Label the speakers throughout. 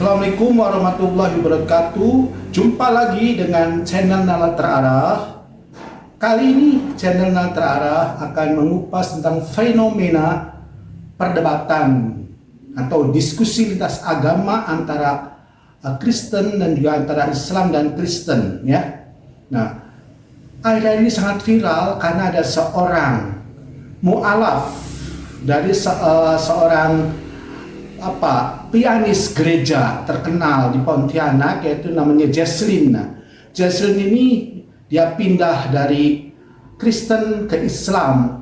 Speaker 1: Assalamualaikum warahmatullahi wabarakatuh. Jumpa lagi dengan channel Nalar Terarah. Kali ini channel Nalar Terarah akan mengupas tentang fenomena perdebatan atau diskusi lintas agama antara Kristen dan juga antara Islam dan Kristen, ya. Nah, akhir-akhir ini sangat viral karena ada seorang mu'alaf dari seorang pianis gereja terkenal di Pontianak, yaitu namanya Jesslyn. Nah, Jesslyn ini dia pindah dari Kristen ke Islam.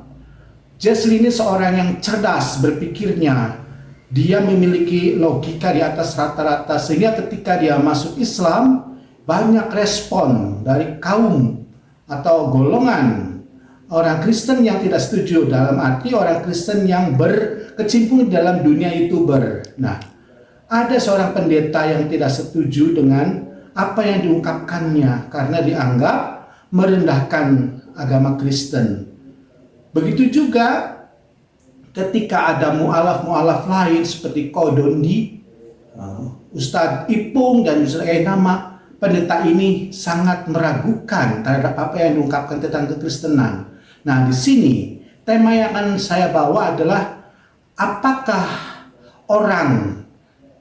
Speaker 1: Jesslyn ini seorang yang cerdas berpikirnya. Dia memiliki logika di atas rata-rata, sehingga ketika dia masuk Islam banyak respon dari kaum atau golongan orang Kristen yang tidak setuju, dalam arti orang Kristen yang berkecimpung dalam dunia YouTuber. Nah, ada seorang pendeta yang tidak setuju dengan apa yang diungkapkannya karena dianggap merendahkan agama Kristen. Begitu juga ketika ada mu'alaf-mu'alaf lain seperti Kodondi, Ustadz Ipung, dan Ustadz Nama, pendeta ini sangat meragukan terhadap apa yang diungkapkan tentang kekristenan. Nah, di sini tema yang akan saya bawa adalah apakah orang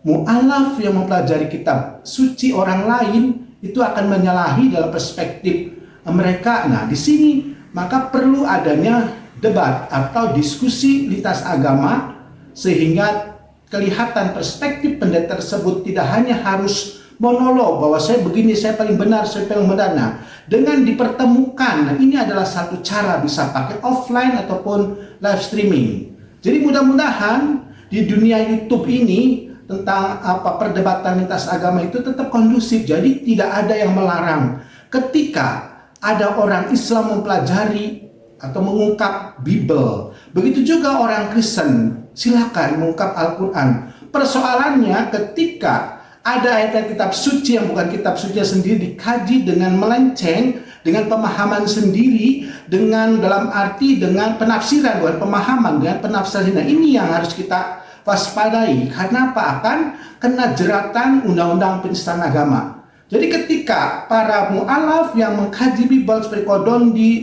Speaker 1: mu'alaf yang mempelajari kitab suci orang lain itu akan menyalahi dalam perspektif mereka. Nah, di sini maka perlu adanya debat atau diskusi lintas agama sehingga kelihatan perspektif pendeta tersebut tidak hanya harus monolog bahwa saya begini, saya paling benar, saya paling benar. Nah, dengan dipertemukan, nah ini adalah satu cara, bisa pakai offline ataupun live streaming. Jadi mudah-mudahan di dunia YouTube ini tentang perdebatan lintas agama itu tetap kondusif. Jadi tidak ada yang melarang ketika ada orang Islam mempelajari atau mengungkap Bible. Begitu juga orang Kristen, silakan mengungkap Al-Quran. Persoalannya ketika ada ayat kitab suci yang bukan kitab suci sendiri dikaji dengan melenceng, dengan pemahaman sendiri, dengan dalam arti dengan penafsiran, bukan pemahaman, dengan penafsiran. Nah, ini yang harus kita waspadai. Karena apa? Akan kena jeratan undang-undang penistaan agama. Jadi ketika para mu'alaf yang mengkaji Bible seperti Kodondi,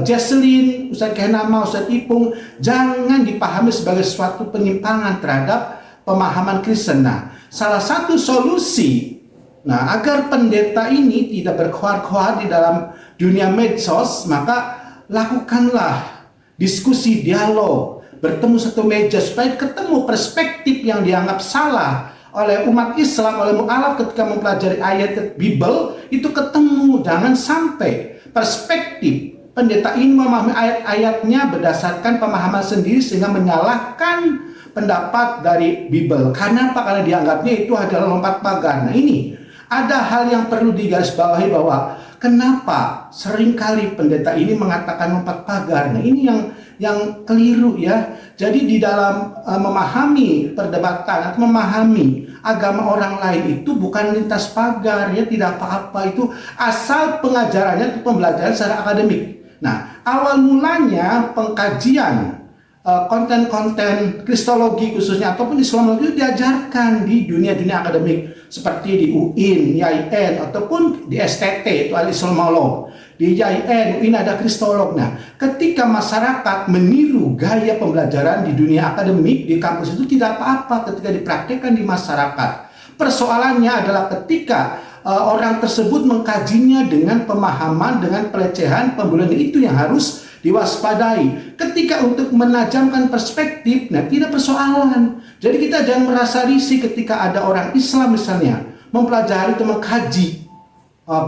Speaker 1: Jesslyn, Ustadz Nama, Ustadz Ipung, jangan dipahami sebagai suatu penyimpangan terhadap pemahaman Kristen. Nah, salah satu solusi agar pendeta ini tidak berkoar-koar di dalam dunia medsos, maka lakukanlah diskusi, dialog, bertemu satu meja supaya ketemu perspektif yang dianggap salah oleh umat Islam, oleh mu'alaf ketika mempelajari ayat Bible itu ketemu. Jangan sampai perspektif pendeta ini memahami ayat-ayatnya berdasarkan pemahaman sendiri sehingga menyalahkan pendapat dari Bible. Karena apa? Karena dianggapnya itu adalah lompat pagar. Nah, ini ada hal yang perlu digarisbawahi bahwa kenapa seringkali pendeta ini mengatakan lompat pagar. Nah, ini yang keliru, ya. Jadi di dalam memahami perdebatan atau memahami agama orang lain itu bukan lintas pagar, ya, tidak apa-apa, itu asal pengajarannya itu pembelajaran secara akademik. Nah, awal mulanya pengkajian konten-konten kristologi khususnya ataupun Islamologi diajarkan di dunia-dunia akademik seperti di UIN, IAIN ataupun di STT, itu ada Islamolog. Di IAIN, UIN ada kristolog. Nah, ketika masyarakat meniru gaya pembelajaran di dunia akademik di kampus itu tidak apa-apa ketika dipraktikkan di masyarakat. Persoalannya adalah ketika orang tersebut mengkajinya dengan pemahaman, dengan pelecehan, pembulian, itu yang harus diwaspadai. Ketika untuk menajamkan perspektif, nah tidak persoalan. Jadi kita jangan merasa risih ketika ada orang Islam misalnya mempelajari atau mengkaji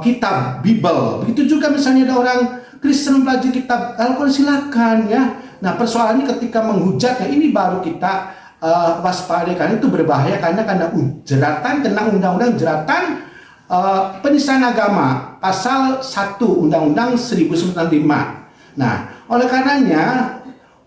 Speaker 1: kitab Bible. Begitu juga misalnya ada orang Kristen mempelajari kitab Al-Quran, silakan, ya. Nah, persoalannya ketika menghujat, nah ini baru kita waspadai, karena itu berbahaya karena jeratan, kena undang-undang jeratan penistaan agama pasal 1 Undang-Undang 1095. Nah, oleh karenanya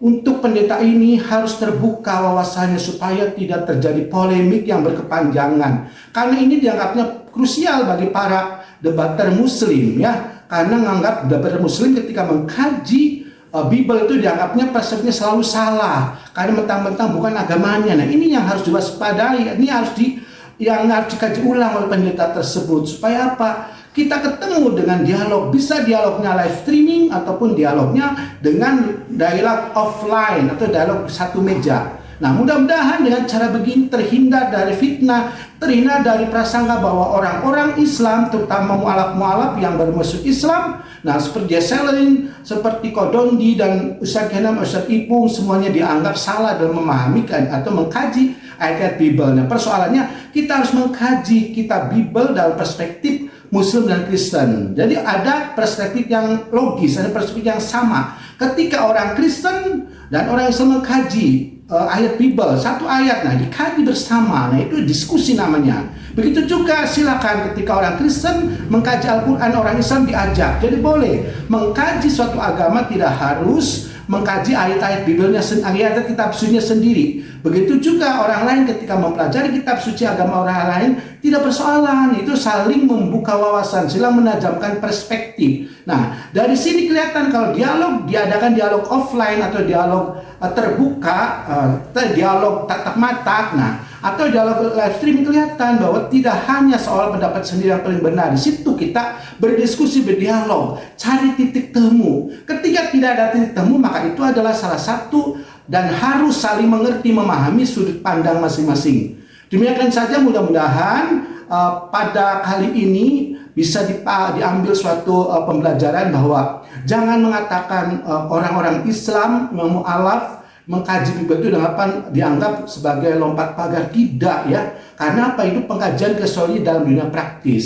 Speaker 1: untuk pendeta ini harus terbuka wawasannya supaya tidak terjadi polemik yang berkepanjangan. Karena ini dianggapnya krusial bagi para debater muslim, ya. Karena menganggap debater muslim ketika mengkaji Bible itu dianggapnya persepsinya selalu salah karena mentang-mentang bukan agamanya. Nah, ini yang harus diwaspadai, ini harus yang harus dikaji ulang oleh pendeta tersebut. Supaya apa? Kita ketemu dengan dialog, bisa dialognya live streaming ataupun dialognya dengan dialog offline atau dialog satu meja. Nah, mudah-mudahan dengan cara begini terhindar dari fitnah, terhindar dari prasangka bahwa orang-orang Islam, terutama mualaf-mualaf yang bermusuh Islam, nah seperti Jesselin, seperti Kodondi dan Ustaz Kenam, Ustaz Ipung, semuanya dianggap salah dalam memahami atau mengkaji ayat-ayat Bible. Nah, persoalannya kita harus mengkaji kitab Bible dalam perspektif Muslim dan Kristen. Jadi ada perspektif yang logis, ada perspektif yang sama. Ketika orang Kristen dan orang Islam mengkaji ayat Bible, satu ayat, nah dikaji bersama, nah itu diskusi namanya. Begitu juga silakan ketika orang Kristen mengkaji Al-Quran, orang Islam diajak. Jadi boleh mengkaji suatu agama, tidak harus mengkaji ayat-ayat Biblenya, ayat kitab sucinya sendiri. Begitu juga orang lain ketika mempelajari kitab suci agama orang lain, tidak persoalan, itu saling membuka wawasan, saling menajamkan perspektif. Nah, dari sini kelihatan kalau dialog diadakan dialog offline atau dialog terbuka, dialog tatap mata, nah atau dialog live streaming, kelihatan bahwa tidak hanya soal pendapat sendiri yang paling benar. Di situ kita berdiskusi, berdialog, cari titik temu. Ketika tidak ada titik temu, maka itu adalah salah satu dan harus saling mengerti, memahami sudut pandang masing-masing. Demikian saja, mudah-mudahan pada kali ini bisa diambil suatu pembelajaran bahwa jangan mengatakan orang-orang Islam yang mu'alaf mengkaji Bible itu dianggap sebagai lompat pagar. Tidak ya, karena apa? Itu pengkajian kesulitan dalam dunia praktis.